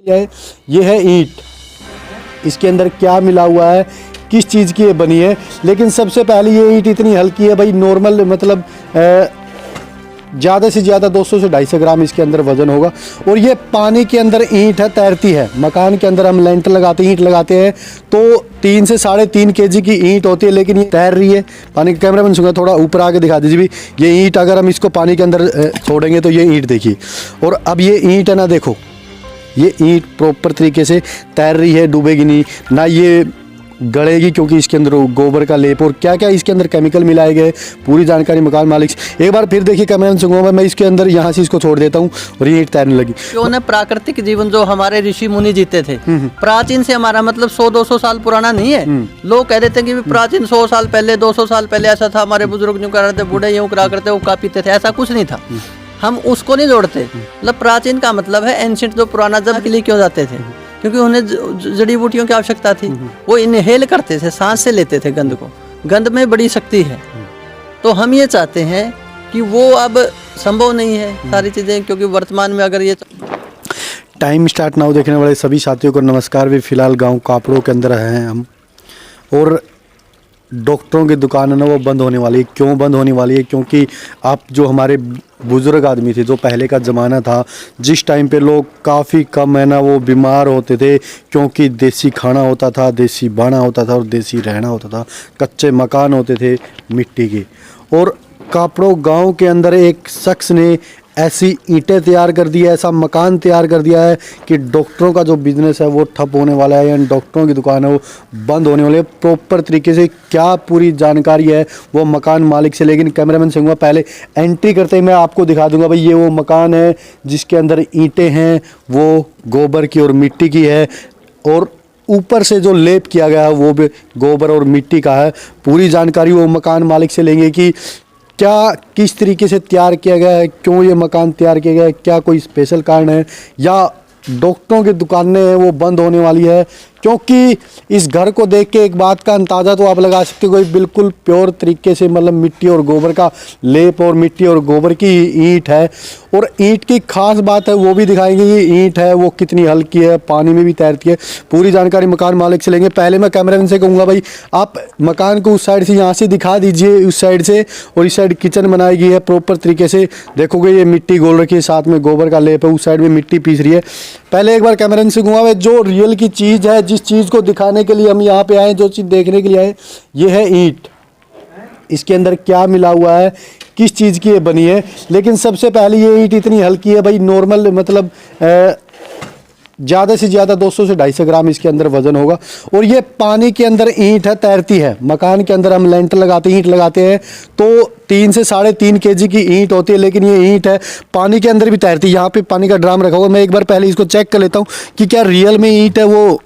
ये है ईंट, इसके अंदर क्या मिला हुआ है, किस चीज़ की ये बनी है। लेकिन सबसे पहले ये ईंट इतनी हल्की है भाई, नॉर्मल मतलब ज़्यादा से ज़्यादा 200 से 250 ग्राम इसके अंदर वजन होगा। और ये पानी के अंदर ईंट है, तैरती है। मकान के अंदर हम लेंटर लगाते हैं, ईंट लगाते हैं तो 3 से 3.5 kg की ईंट होती है, लेकिन ये तैर रही है। पानी का कैमरा मैन सुनगा थोड़ा ऊपर आके दिखा दीजिए भी। ये ईंट अगर हम इसको पानी के अंदर छोड़ेंगे तो ये ईंट देखिए। और अब ये ईंट है ना, देखो ये ईंट प्रॉपर तरीके से तैर रही है, डूबेगी नहीं ना, ये गड़ेगी, क्योंकि इसके अंदर गोबर का लेप और क्या क्या इसके अंदर केमिकल मिलाए गए, पूरी जानकारी मकान मालिक से। एक बार फिर देखिए कैमरा सुनूंगा मैं इसके अंदर, यहाँ से इसको छोड़ देता हूँ और ये ईंट तैरने लगी। जो ना प्राकृतिक जीवन जो हमारे ऋषि मुनि जीते थे, प्राचीन से हमारा मतलब 100-200 साल पुराना नहीं है। लोग कह देते हैं कि प्राचीन 100 साल पहले 200 साल पहले ऐसा था, हमारे बुजुर्ग यूँ करा करते, बूढ़े यूँ करा करते, वो का पीते थे, ऐसा कुछ नहीं था। हम उसको नहीं जोड़ते। मतलब प्राचीन का मतलब है एंशिएंट, जो पुराना। जब के लिए क्यों जाते थे? क्योंकि उन्हें जड़ी बूटियों की आवश्यकता थी। वो इनहेल करते थे, सांस से लेते थे गंध को। गंध में बड़ी शक्ति है। तो हम ये चाहते हैं कि वो अब संभव नहीं है सारी चीज़ें, क्योंकि वर्तमान में अगर ये टाइम स्टार्ट नाउ देखने वाले सभी साथियों को नमस्कार। भी फिलहाल गांव कापड़ों के अंदर हैं हम, और डॉक्टरों की दुकान है ना वो बंद होने वाली है। क्यों बंद होने वाली है? क्योंकि आप जो हमारे बुज़ुर्ग आदमी थे, जो पहले का ज़माना था, जिस टाइम पे लोग काफ़ी कम है ना वो बीमार होते थे, क्योंकि देसी खाना होता था, देसी बहाना होता था और देसी रहना होता था। कच्चे मकान होते थे मिट्टी के। और कापड़ों गांव के अंदर एक शख्स ने ऐसी ईंटें तैयार कर दी है, ऐसा मकान तैयार कर दिया है कि डॉक्टरों का जो बिज़नेस है वो ठप होने वाला है, या डॉक्टरों की दुकान है वो बंद होने वाली है। प्रॉपर तरीके से क्या पूरी जानकारी है वो मकान मालिक से, लेकिन कैमरामैन से कहूँगा पहले एंट्री करते ही मैं आपको दिखा दूंगा भाई। ये वो मकान है जिसके अंदर ईंटें हैं, वो गोबर की और मिट्टी की है, और ऊपर से जो लेप किया गया है वो भी गोबर और मिट्टी का है। पूरी जानकारी वो मकान मालिक से लेंगे कि क्या किस तरीके से तैयार किया गया है, क्यों ये मकान तैयार किया गया है, क्या कोई स्पेशल कारण है, या डॉक्टरों की दुकानें हैं वो बंद होने वाली है। क्योंकि इस घर को देख के एक बात का अंदाज़ा तो आप लगा सकते हो, कोई बिल्कुल प्योर तरीके से मतलब मिट्टी और गोबर का लेप और मिट्टी और गोबर की ईंट है। और ईंट की खास बात है वो भी दिखाएंगे। ये ईंट है वो कितनी हल्की है, पानी में भी तैरती है। पूरी जानकारी मकान मालिक से लेंगे। पहले मैं कैमरामैन से कहूँगा भाई आप मकान को उस साइड से यहाँ से दिखा दीजिए, उस साइड से। और इस साइड किचन बनाई गई है प्रॉपर तरीके से। देखोगे ये मिट्टी गोल रखी है, साथ में गोबर का लेप है, उस साइड में मिट्टी पीस रही है। पहले एक बार कैमरामैन से कहूँगा भाई जो रियल की चीज़ है, जिस चीज़ को दिखाने के लिए हम यहाँ पे आए, जो चीज़ देखने के लिए आए, ये है ईंट। इसके अंदर क्या मिला हुआ है, किस चीज़ की ये बनी है। लेकिन सबसे पहले ये ईंट इतनी हल्की है भाई, नॉर्मल मतलब ज़्यादा से ज़्यादा 200 से 250 ग्राम इसके अंदर वजन होगा। और ये पानी के अंदर ईंट है, तैरती है। मकान के अंदर हम लेंटर लगाते हैं, ईंट लगाते हैं तो 3 से 3.5 kg की ईंट होती है, लेकिन ये ईंट है पानी के अंदर भी तैरती है। यहाँ पे पानी का ड्राम रखा हुआ, मैं एक बार पहले इसको चेक कर लेता हूँ कि क्या रियल में ईंट है वो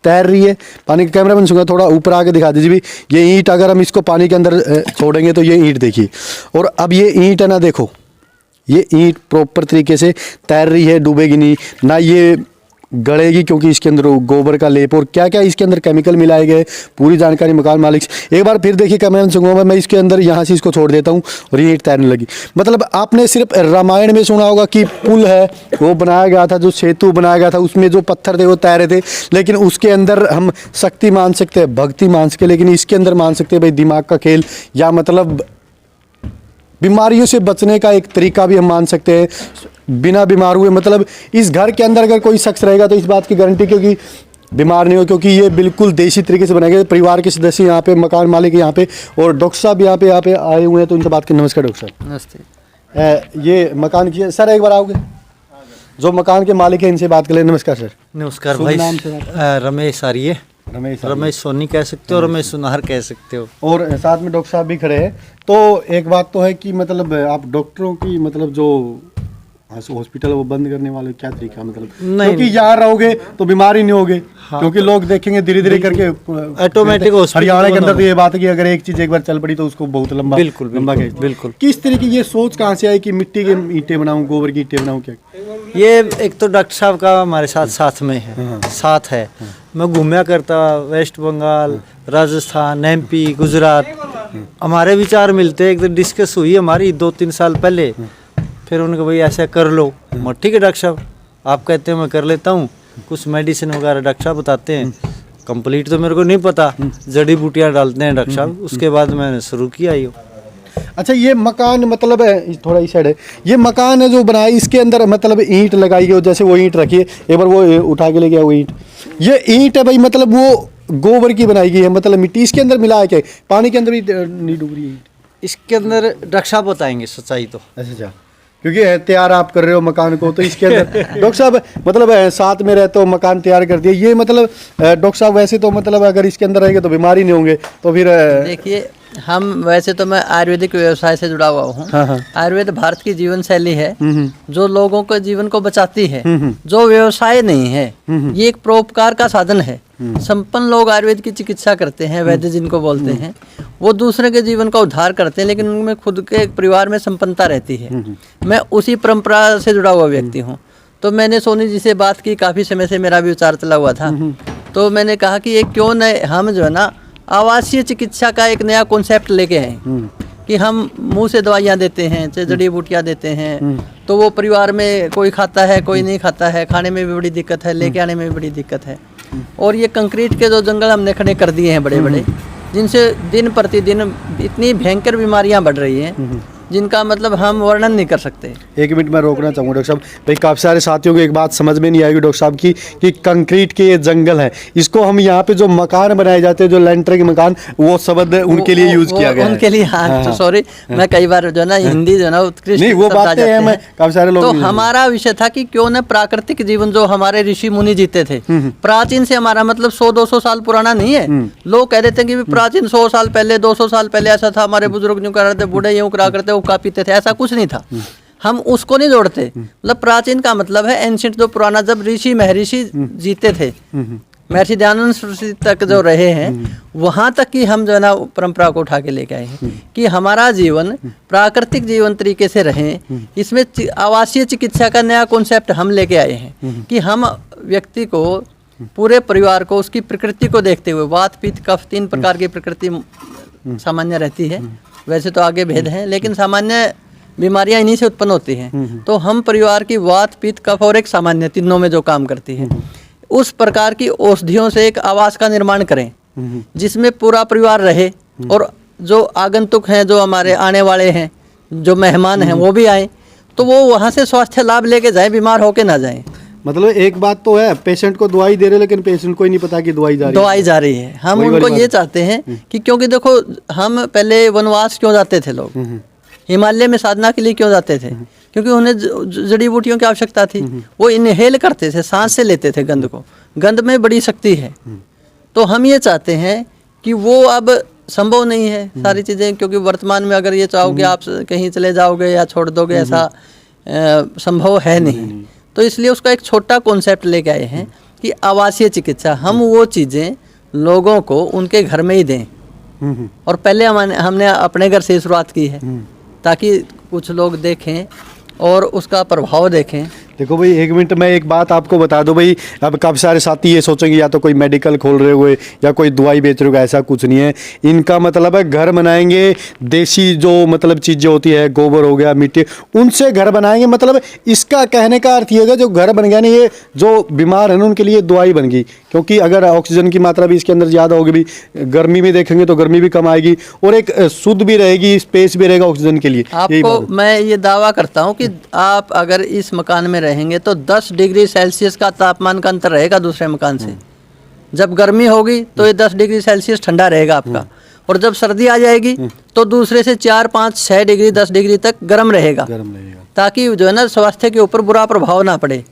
तैर रही है। पानी का कैमरा मैन सुनगा थोड़ा ऊपर आके दिखा दीजिए भी। ये ईंट अगर हम इसको पानी के अंदर छोड़ेंगे तो ये ईंट देखिए। और अब ये ईंट है ना, देखो ये ईंट प्रॉपर तरीके से तैर रही है, डूबेगी नहीं ना, ये गड़ेगी, क्योंकि इसके अंदर गोबर का लेप और क्या क्या इसके अंदर केमिकल मिलाए गए, पूरी जानकारी मकान मालिक से। एक बार फिर देखिए कैमरा सुनूंगा मैं इसके अंदर, यहाँ से इसको छोड़ देता हूँ और ये ईंट तैरने लगी। मतलब आपने सिर्फ रामायण में सुना होगा कि पुल है वो बनाया गया था, जो सेतु बनाया गया था, उसमें जो पत्थर थे वो तैरे थे। लेकिन उसके अंदर हम शक्ति मान सकते हैं, भक्ति मान सकते हैं, लेकिन इसके अंदर मान सकते हैं भाई दिमाग का खेल, या मतलब बीमारियों से बचने का एक तरीका भी हम मान सकते हैं, बिना बीमार हुए। मतलब इस घर के अंदर अगर कोई शख्स रहेगा तो इस बात की गारंटी, क्योंकि बीमार नहीं हो, क्योंकि ये बिल्कुल देसी तरीके से बनाए गए। परिवार के सदस्य यहाँ पे, मकान मालिक यहाँ पे, और डॉक्टर साहब यहाँ पे आए हुए हैं, तो उनसे बात करें। नमस्कार डॉक्टर साहब। नमस्ते। ये मकान की सर एक बार आओगे, जो मकान के मालिक हैं इनसे बात कर लें। नमस्कार सर। नमस्कार भाई। रमेश आर्य, रमेश सोनी कह सकते हो, रमेश सुनार कह सकते हो, और साथ में डॉक्टर साहब भी खड़े हैं। तो एक बात तो है कि मतलब आप डॉक्टरों की मतलब जो हॉस्पिटल वो बंद करने वाले क्या तरीका, मतलब क्योंकि यहाँ रहोगे तो बीमार ही नहीं होगे। हाँ, क्योंकि लोग देखेंगे धीरे धीरे करके ऑटोमेटिक। हरियाणा के अंदर तो ये बात है कि अगर एक चीज एक बार चल पड़ी तो उसको बहुत लंबा बिल्कुल। किस तरीके ये सोच कहाँ से आई कि मिट्टी के ईंटें बनाऊं, गोबर की ईंटें बनाऊं? क्या ये एक तो डॉक्टर साहब का हमारे साथ में है, साथ है। मैं घूमया करता वेस्ट बंगाल, राजस्थान, MP, गुजरात। हमारे विचार मिलते, एक तो डिस्कस हुई हमारी 2-3 साल पहले। फिर उनके भाई ऐसा कर लो। ठीक है डॉक्टर साहब, आप कहते हैं मैं कर लेता हूँ। कुछ मेडिसिन वगैरह डॉक्टर साहब बताते हैं। कंप्लीट तो मेरे को नहीं पता, जड़ी बूटियाँ डालते हैं डॉक्टर साहब, उसके बाद मैंने शुरू किया ये। अच्छा, ये मकान मतलब है, थोड़ा इस साइड है, ये मकान है जो बनाया, इसके अंदर मतलब ईंट लगाई गई, जैसे वो ईंट रखी है, एक बार वो उठा के ले गया वो ईंट, ये ईंट है भाई, मतलब वो गोबर की बनाई गई है, मतलब मिट्टी इसके अंदर मिला है क्या? पानी के अंदर भी नहीं डूब रही है ईंट? इसके अंदर डॉक्टर साहब बताएंगे सच्चाई तो। अच्छा, क्योंकि तैयार आप कर रहे हो मकान को, तो इसके अंदर डॉक्टर साहब मतलब साथ में रहते हो, मकान तैयार कर दिया, ये मतलब डॉक्टर साहब वैसे तो मतलब अगर इसके अंदर रहेंगे तो बीमारी नहीं होंगे, तो फिर देखिए, हम वैसे तो मैं आयुर्वेदिक व्यवसाय से जुड़ा हुआ हूँ। हाँ। आयुर्वेद भारत की जीवन शैली है जो लोगों के जीवन को बचाती है, जो व्यवसाय नहीं है, ये एक परोपकार का साधन है। संपन्न लोग आयुर्वेद की चिकित्सा करते हैं, वैद्य जिनको बोलते हैं, वो दूसरे के जीवन का उद्धार करते हैं, लेकिन उनमें खुद के परिवार में संपन्नता रहती है। मैं उसी परंपरा से जुड़ा हुआ व्यक्ति हूँ। तो मैंने सोनी जी से बात की, काफ़ी समय से मेरा भी विचार चला हुआ था, तो मैंने कहा कि ये क्यों न हम जो है ना आवासीय चिकित्सा का एक नया कॉन्सेप्ट लेके आए, कि हम मुंह से दवाइयाँ देते हैं, चाहे जड़ी बूटियाँ देते हैं, तो वो परिवार में कोई खाता है, कोई नहीं खाता है, खाने में भी बड़ी दिक्कत है, लेके आने में भी बड़ी दिक्कत है। और ये कंक्रीट के जो जंगल हमने खड़े कर दिए हैं बड़े बड़े, जिनसे दिन प्रतिदिन इतनी भयंकर बीमारियां बढ़ रही हैं जिनका मतलब हम वर्णन नहीं कर सकते। एक मिनट मैं रोकना चाहूँगा डॉक्टर साहब, भाई काफ़ी सारे साथियों को एक बात समझ में नहीं आएगी डॉक्टर साहब की, कि कंक्रीट के ये जंगल है, इसको हम यहाँ पे जो मकान बनाए जाते हैं, जो लेंटर के मकान, वो शब्द उनके लिए यूज किया गया है। उनके लिए हाँ, तो सॉरी, मैं कई बार जो है ना हिंदी जो है ना उत्कृष्ट नहीं, वो बातें हैं, मैं काफ़ी सारे लोग, तो हमारा विषय था कि क्यों न प्राकृतिक जीवन जो हमारे ऋषि मुनि जीते थे, प्राचीन से हमारा मतलब 100-200 साल पुराना नहीं है। लोग कह देते हैं कि प्राचीन 100 साल पहले 200 साल पहले ऐसा था, हमारे बुजुर्ग यूँ करा करते, बूढ़े यूँ करा करते, हुक्का पीते थे, ऐसा कुछ नहीं था। हम उसको नहीं जोड़ते। मतलब प्राचीन का मतलब है एंशिएंट, जो पुराना, जब ऋषि महर्षि जीते थे, महर्षि दयानंद सरस्वती तक जो रहे हैं, वहाँ तक की हम जो है ना परंपरा को उठा के लेके आए हैं कि हमारा जीवन प्राकृतिक जीवन तरीके से रहे। इसमें आवासीय चिकित्सा का नया कॉन्सेप्ट हम लेके आए हैं कि हम व्यक्ति को, पूरे परिवार को, उसकी प्रकृति को देखते हुए, वात पित्त कफ 3 प्रकार की प्रकृति सामान्य रहती है, वैसे तो आगे भेद हैं, लेकिन सामान्य बीमारियां इन्हीं से उत्पन्न होती हैं। तो हम परिवार की वात पित्त कफ और एक सामान्य, तीनों में जो काम करती है, उस प्रकार की औषधियों से एक आवास का निर्माण करें जिसमें पूरा परिवार रहे, और जो आगंतुक हैं, जो हमारे आने वाले हैं, जो मेहमान हैं, वो भी आए, तो वो वहाँ से स्वास्थ्य लाभ लेके जाएं, बीमार होके ना जाएं। मतलब एक बात तो है, पेशेंट को दवाई दे रहे, लेकिन पेशेंट को ही नहीं पता कि दवाई जा रही है। हम उनको ये चाहते हैं कि, क्योंकि देखो, हम पहले वनवास क्यों जाते थे लोग, हिमालय में साधना के लिए क्यों जाते थे, क्योंकि उन्हें जड़ी बूटियों की आवश्यकता थी। वो इनहेल करते थे, सांस से लेते थे गंध को, गंध में बड़ी शक्ति है। तो हम ये चाहते हैं कि वो अब संभव नहीं है सारी चीज़ें, क्योंकि वर्तमान में अगर ये चाहोगे आप कहीं चले जाओगे या छोड़ दोगे, ऐसा संभव है नहीं। तो इसलिए उसका एक छोटा कॉन्सेप्ट लेके आए हैं कि आवासीय चिकित्सा, हम वो चीज़ें लोगों को उनके घर में ही दें। और पहले हमने अपने घर से शुरुआत की है, ताकि कुछ लोग देखें और उसका प्रभाव देखें। देखो भाई, एक मिनट मैं एक बात आपको बता दूं भाई, अब काफ़ी सारे साथी ये सोचेंगे या तो कोई मेडिकल खोल रहे हुए या कोई दवाई बेच रहे हो, ऐसा कुछ नहीं है। इनका मतलब है घर बनाएंगे, देसी जो मतलब चीज़ें होती है, गोबर हो गया, मिट्टी, उनसे घर बनाएंगे। मतलब इसका कहने का अर्थ ये है, जो घर बन गया ना, ये जो बीमार है ना, उनके लिए दवाई बन गई। क्योंकि अगर ऑक्सीजन की मात्रा भी इसके अंदर ज़्यादा होगी, भी गर्मी में देखेंगे तो गर्मी भी कम आएगी, और एक शुद्ध भी रहेगी, स्पेस भी रहेगा ऑक्सीजन के लिए। आपको मैं ये दावा करता हूँ कि आप अगर इस मकान में रहेंगे तो 10 डिग्री सेल्सियस का तापमान का अंतर रहेगा दूसरे मकान से। जब गर्मी होगी तो ये 10 डिग्री सेल्सियस ठंडा रहेगा आपका, और जब सर्दी आ जाएगी तो दूसरे से 4, 5, 6 डिग्री 10 डिग्री तक गर्म रहेगा, ताकि जो है ना स्वास्थ्य के ऊपर बुरा प्रभाव ना पड़े।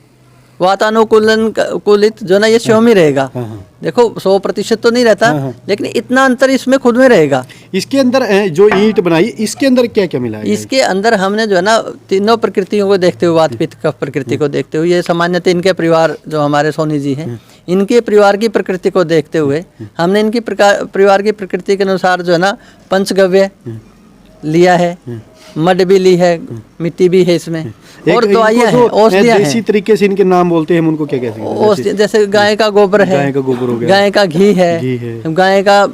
वातानुकूलित जो ना ये स्वयं ही रहेगा। देखो 100% तो नहीं रहता, लेकिन इतना अंतर इसमें खुद में रहेगा। इसके अंदर जो ईंट बनाई, इसके अंदर क्या क्या मिला है? इसके अंदर हमने जो है ना तीनों प्रकृतियों को देखते हुए, वात पित्त कफ प्रकृति को देखते हुए, ये सामान्यतः इनके परिवार जो हमारे सोनी जी हैं, इनके परिवार की प्रकृति को देखते हुए हमने इनकी परिवार की प्रकृति के अनुसार जो है ना पंचगव्य लिया है, मड भी ली है, मिट्टी भी है इसमें, एक और इनको दवाइयाँ जो हैं, औषधियाँ देसी हैं। तरीके से इनके नाम बोलते हैं, हम उनको क्या कहते हैं? औषधि जैसे गाय का गोबर है, गाय का गोबर हो गया, गाय का घी घी है, है। गाय का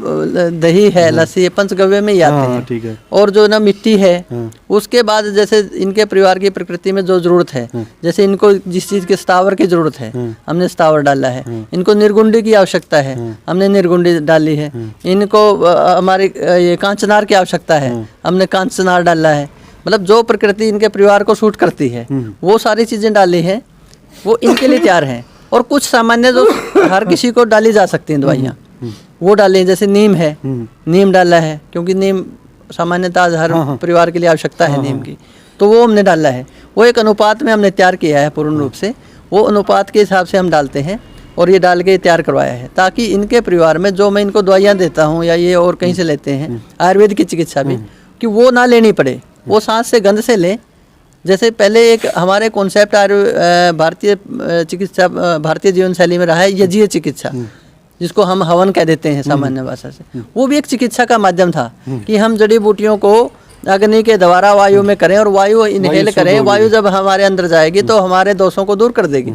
दही है, लस्सी है, पंचगव्य में ही आते हाँ, हैं। ठीक है। और जो ना मिट्टी है, हाँ। उसके बाद जैसे इनके परिवार की प्रकृति में जो जरूरत है, जैसे इनको जिस चीज के स्थावर की जरूरत है, हमने स्थावर डाला है। इनको निर्गुंडी की आवश्यकता है, हमने निर्गुंडी डाली है। इनको हमारे ये कांचनार की आवश्यकता है, हमने कांचनार डाला है। मतलब जो प्रकृति इनके परिवार को सूट करती है, वो सारी चीजें डाली है, वो इनके लिए तैयार हैं। और कुछ सामान्य जो हर किसी को डाली जा सकती हैं दवाइयाँ, वो डाली हैं। जैसे नीम है, नीम डाला है, क्योंकि नीम सामान्यतः हर परिवार के लिए आवश्यकता है नीम की, तो वो हमने डाला है। वो एक अनुपात में हमने तैयार किया है पूर्ण रूप से, वो अनुपात के हिसाब से हम डालते हैं और ये डाल के तैयार करवाया है, ताकि इनके परिवार में जो मैं इनको दवाइयाँ देता हूँ या ये और कहीं से लेते हैं आयुर्वेद की चिकित्सा भी, कि वो ना लेनी पड़े, वो सांस से गंध से लें। जैसे पहले एक हमारे कॉन्सेप्ट भारतीय चिकित्सा, भारतीय जीवन शैली में रहा है यज्ञीय चिकित्सा, जिसको हम हवन कह देते हैं सामान्य भाषा से। वो भी एक चिकित्सा का माध्यम था कि हम जड़ी बूटियों को अग्नि के द्वारा वायु में करें और वायु इनहेल करें। वायु जब हमारे अंदर जाएगी तो हमारे दोषों को दूर कर देगी।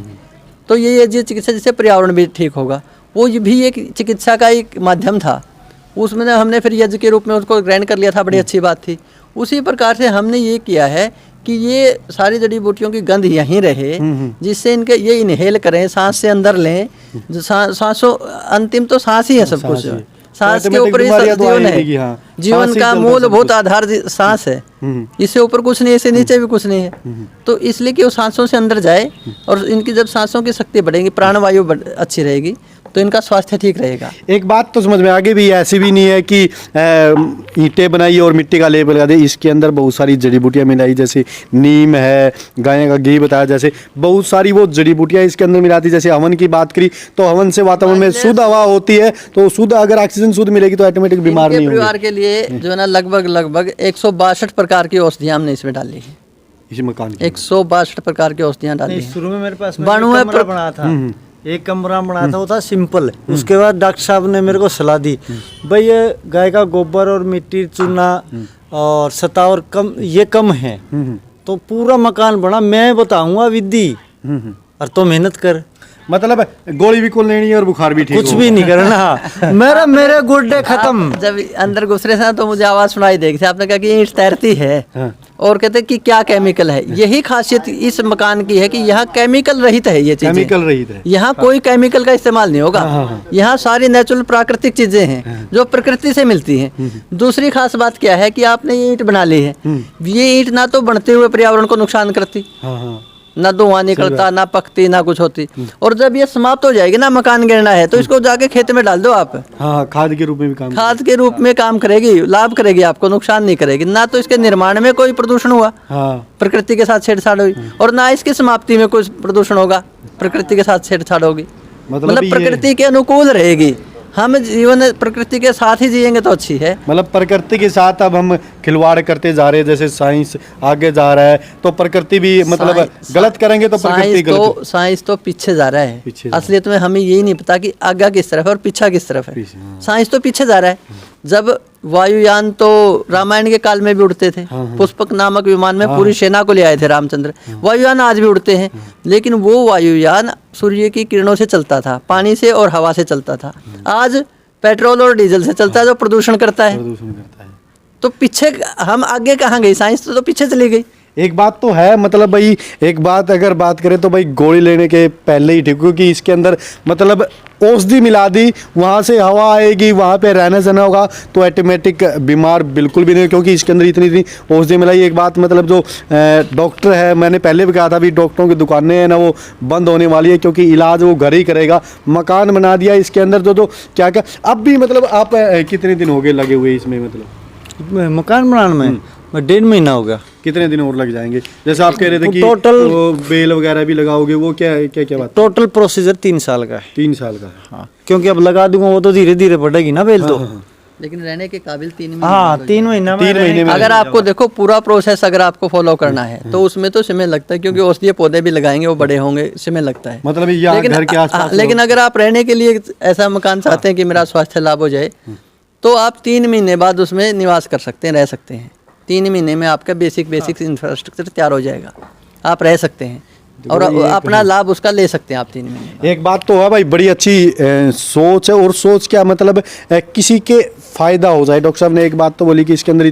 तो ये यज्ञीय चिकित्सा, जिससे पर्यावरण भी ठीक होगा, वो भी एक चिकित्सा का एक माध्यम था। उसमें हमने फिर यज्ञ के रूप में उसको ग्रहण कर लिया था, बड़ी अच्छी बात थी। उसी प्रकार से हमने ये किया है कि ये सारी जड़ी बूटियों की गंध यहीं रहे, जिससे इनके ये इनहेल करें, सांस से अंदर लें। सांसों, अंतिम तो सांस ही है सब कुछ, सांस के ऊपर ही जीवन है। जीवन का मूलभूत आधार सांस है, इससे ऊपर कुछ नहीं, इससे नीचे भी कुछ नहीं है। तो इसलिए कि वो सांसों से अंदर जाए, और इनकी जब सांसों की शक्ति बढ़ेगी, प्राणवायु अच्छी रहेगी, तो इनका स्वास्थ्य ठीक रहेगा। एक बात तो समझ में आगे भी, ऐसी भी नहीं है कि ईंटें बनाई और मिट्टी का लेप लगा दे। इसके अंदर बहुत सारी जड़ी बूटियाँ मिलाई, जैसे नीम है, गाय का घी बताया, जैसे बहुत सारी वो जड़ी बूटियाँ इसके अंदर मिलाती। जैसे हवन की बात करी तो हवन से वातावरण में शुद्ध हवा होती है, तो शुद्ध, अगर ऑक्सीजन शुद्ध मिलेगी तो ऑटोमेटिक बीमार नहीं होंगे। परिवार के लिए जो है ना लगभग 162 प्रकार की औषधियाँ हमने इसमें डाली है। इस मकान की 162 प्रकार की औषधियाँ डाली हैं। शुरू में मेरे पास बानवे कमरा बना था, एक कमरा बना था, वो था सिंपल। उसके बाद डॉक्टर साहब ने मेरे को सलाह दी, भाई ये गाय का गोबर और मिट्टी, चूना और सतावर कम, ये कम है, तो पूरा मकान बना। मैं बताऊंगा विधि, और तो मेहनत कर। मतलब गोली भी कुल लेनी है और बुखार भी ठीक कुछ भी नहीं करना। मेरे गुड्डे खत्म। जब अंदर घुस रहे थे तो मुझे आवाज सुनाई देगी थी, आपने कहा कि ईंट तैरती है। और कहते कि क्या केमिकल है। यही खासियत इस मकान की है कि यहाँ केमिकल रहित है, ये चीजें केमिकल रहित है। यहाँ कोई केमिकल का इस्तेमाल नहीं होगा। यहाँ सारी नेचुरल प्राकृतिक चीजें हैं जो प्रकृति से मिलती हैं। दूसरी खास बात क्या है कि आपने ये ईंट बना ली है, ये ईंट ना तो बनते हुए पर्यावरण को नुकसान करती, ना धुआं निकलता, ना पकती, ना कुछ होती। और जब ये समाप्त हो जाएगी ना, मकान गिरना है, तो इसको जाके खेत में डाल दो आप। हाँ, खाद के रूप में भी काम, खाद के रूप में काम करेगी, लाभ करेगी, आपको नुकसान नहीं करेगी। ना तो इसके निर्माण में कोई प्रदूषण हुआ, प्रकृति के साथ छेड़छाड़ हुई, और ना इसकी समाप्ति में कोई प्रदूषण होगा, प्रकृति के साथ छेड़छाड़ होगी। मतलब प्रकृति के अनुकूल रहेगी। हम जीवन प्रकृति के साथ ही जिएंगे तो अच्छी है। मतलब प्रकृति के साथ अब हम खिलवाड़ करते जा रहे हैं, जैसे साइंस आगे जा रहा है तो प्रकृति भी, मतलब गलत करेंगे तो प्रकृति गलत। साइंस तो पीछे जा रहा है, असलियत में हमें यही नहीं पता कि आगे किस तरफ है और पीछा किस तरफ है। साइंस तो पीछे जा रहा है। जब वायुयान तो रामायण के काल में भी उड़ते थे, पुष्पक नामक विमान में पूरी सेना को ले आए थे रामचंद्र। वायुयान आज भी उड़ते हैं, लेकिन वो वायुयान सूर्य की किरणों से चलता था, पानी से और हवा से चलता था। आज पेट्रोल और डीजल से चलता है, जो प्रदूषण करता है। तो पीछे हम आगे कहाँ गई, साइंस तो पीछे चली गई। एक बात तो है, मतलब भाई एक बात अगर बात करें तो भाई गोली लेने के पहले ही ठीक, क्योंकि इसके अंदर मतलब औषधि मिला दी, वहाँ से हवा आएगी, वहाँ पे रहना सहना होगा, तो ऑटोमेटिक बीमार बिल्कुल भी नहीं, क्योंकि इसके अंदर इतनी औषधि मिलाई। एक बात मतलब जो डॉक्टर है, मैंने पहले भी कहा था भी डॉक्टरों की दुकानें हैं ना, वो बंद होने वाली है, क्योंकि इलाज वो घर ही करेगा। मकान बना दिया इसके अंदर, जो क्या क्या अब भी, मतलब आप कितने दिन हो गए लगे हुए इसमें, मतलब मकान बनाने में 1.5 महीना हो गया। कितने दिन और लग जाएंगे? जैसे आप कह रहे थे कि टोटल बेल वगैरह भी लगाओगे, वो क्या बात? टोटल प्रोसीजर 3 साल का है। 3 साल का? हाँ, क्योंकि अब लगा दूंगा वो तो धीरे धीरे बढ़ेगी ना बेल। तो लेकिन रहने के काबिल 3 महीने। हाँ, 3 महीना में अगर आपको देखो पूरा प्रोसेस अगर आपको फॉलो करना है तो उसमें तो समय लगता है, क्योंकि औषधीय पौधे भी लगाएंगे, वो बड़े होंगे, समय लगता है। मतलब यहाँ घर के आसपास। लेकिन अगर आप रहने के लिए ऐसा मकान चाहते हैं कि मेरा स्वास्थ्य लाभ हो जाए, तो आप 3 महीने बाद उसमें निवास कर सकते हैं, रह सकते हैं। 3 महीने में आपका बेसिक इंफ्रास्ट्रक्चर तैयार हो जाएगा, आप रह सकते हैं और अपना लाभ उसका ले सकते हैं आप 3 महीने। एक बात तो है भाई, बड़ी अच्छी सोच है। और सोच क्या मतलब किसी के फायदा हो जाए। डॉक्टर साहब ने एक बात तो बोली कि इसके अंदर